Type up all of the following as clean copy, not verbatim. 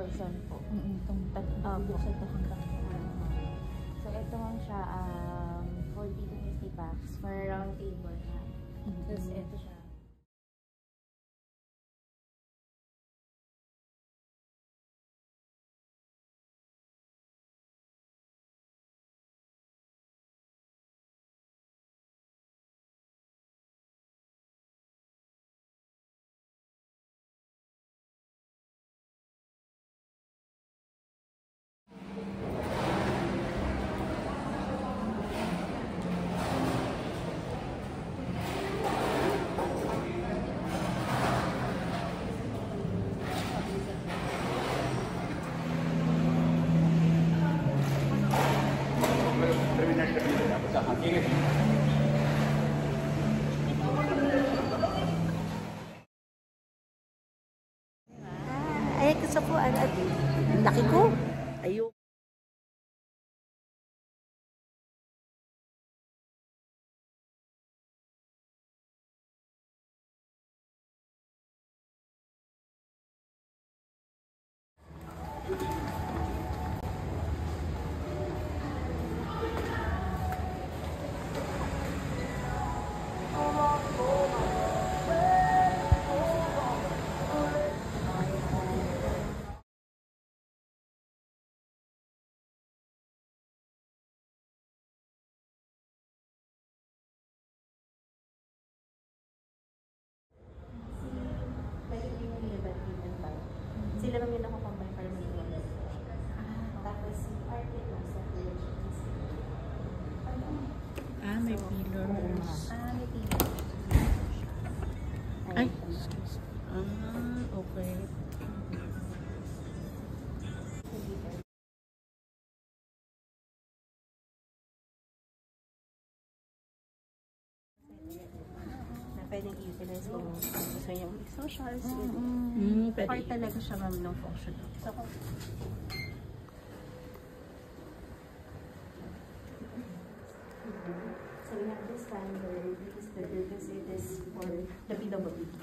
4,000 po. Itong buksan to hanggang. So, ito lang siya, 40 to 50 packs for a round table na. Tapos, ito siya. Ay, gusto ko, laki ko. Ayun. Sila naman yung nakakombine para mag-iwan. Tapos si Arctic lang sa PhD. May pillars. May pillars. Ay, okay. Pwedeng i-utilize kung gusto niyo mag-socials. Or talaga siya ng function. So we have this standard. This is the because it is for the PWD.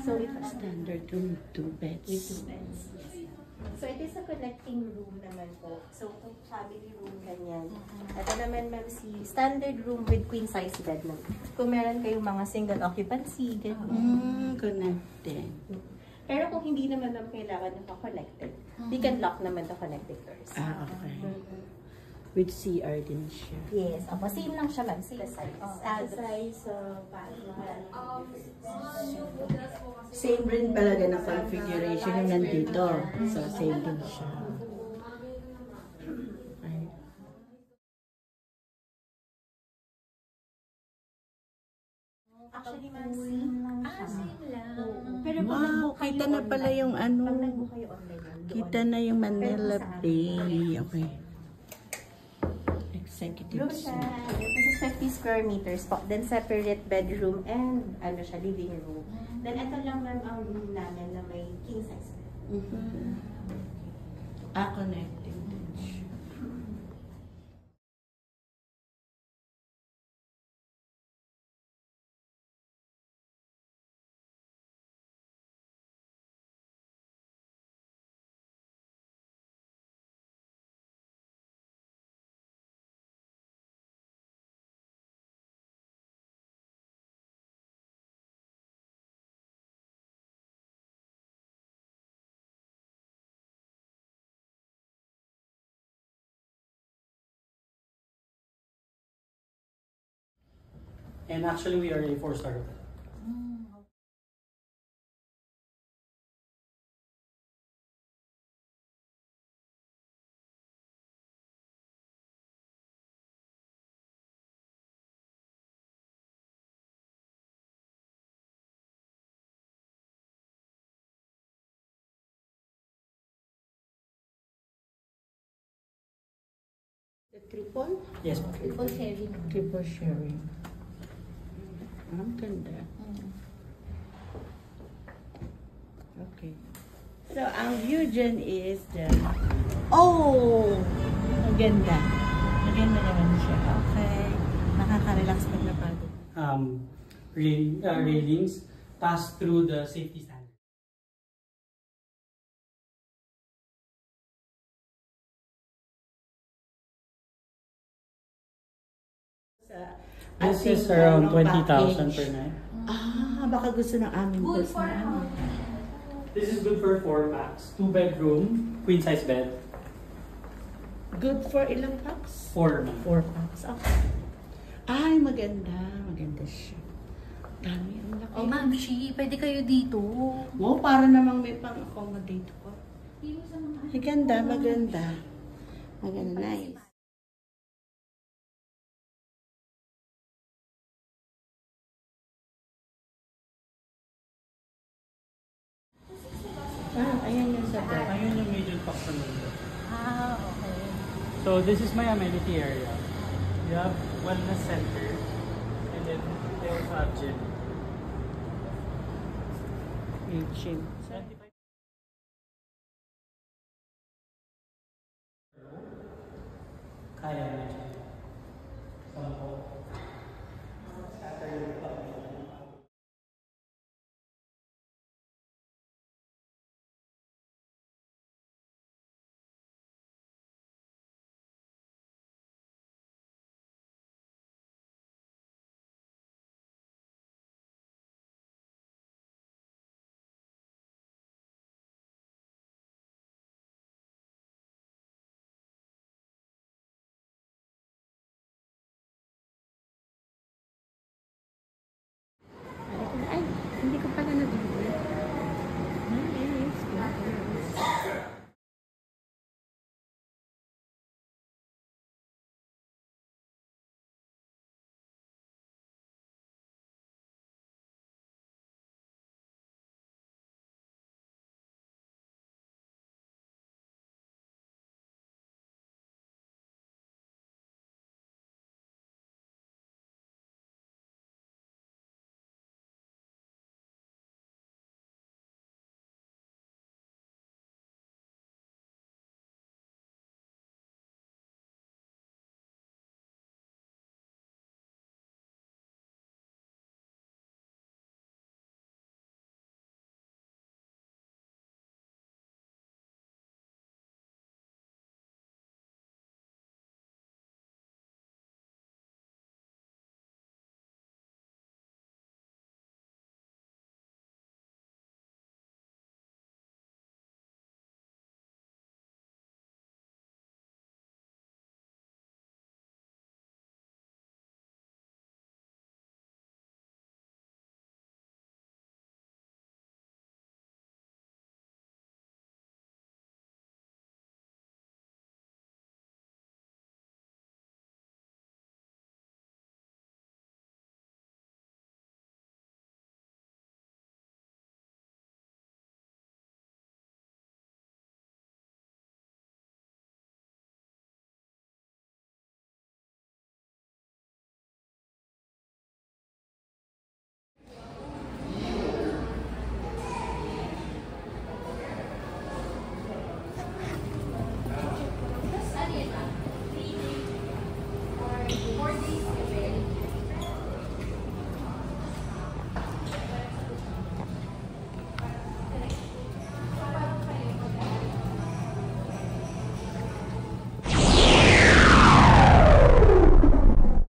So it was Standard room, 2 beds. with 2 beds. So it is a connecting room naman po. So family room ganyan. Ito naman ma'am si standard room with queen size bed naman. Kung meron kayong mga single occupancy, ganyan. Connected. Pero kung hindi naman ma'am kailangan naka-connected, we can lock naman the connected doors. Okay. With CR din siya. Yes. Opo, same lang siya ma'am. Same size. Same rin talaga na configuration yung nandito. So, same din siya. Okay. Actually ma'am, same lang siya. Same lang. Pero Wow, kita na pala yung ano. Pag nag-book kayo online, Kita na yung Manila Bay. Okay. Executive room siya. This is 50 square meters po. Then separate bedroom and ano siya, living room. Then ito lang ma'am ang room namin na may king size bed. Connecting din siya. And actually, we are a 4-star hotel. The triple? Yes. Triple sharing. Triple sharing. Ang ganda. Okay. So, ang view dyan is the... Oh! Ang ganda. Maganda naman siya. Okay. Nakaka-relax pag napagod. Railings pass through the safety stand. This ating, is around ano, 20,000 per package. night. Baka gusto ng aming Good boss for na ano. This is good for 4 packs. 2 bedroom, queen size bed. Good for ilang packs? 4 naman. 4 packs. Okay. Ay, maganda. Maganda siya. Dami, ang laki. Oh, Ma'am Shi, pwede kayo dito. Wow, para namang may pang-accommodate ko. Maganda, maganda. Maganda, nice. Ayan yung sa bed. Ayun yung major function window. Okay. So this is my amenity area. You have wellness center, and then they also have gym. Gym. Kaya na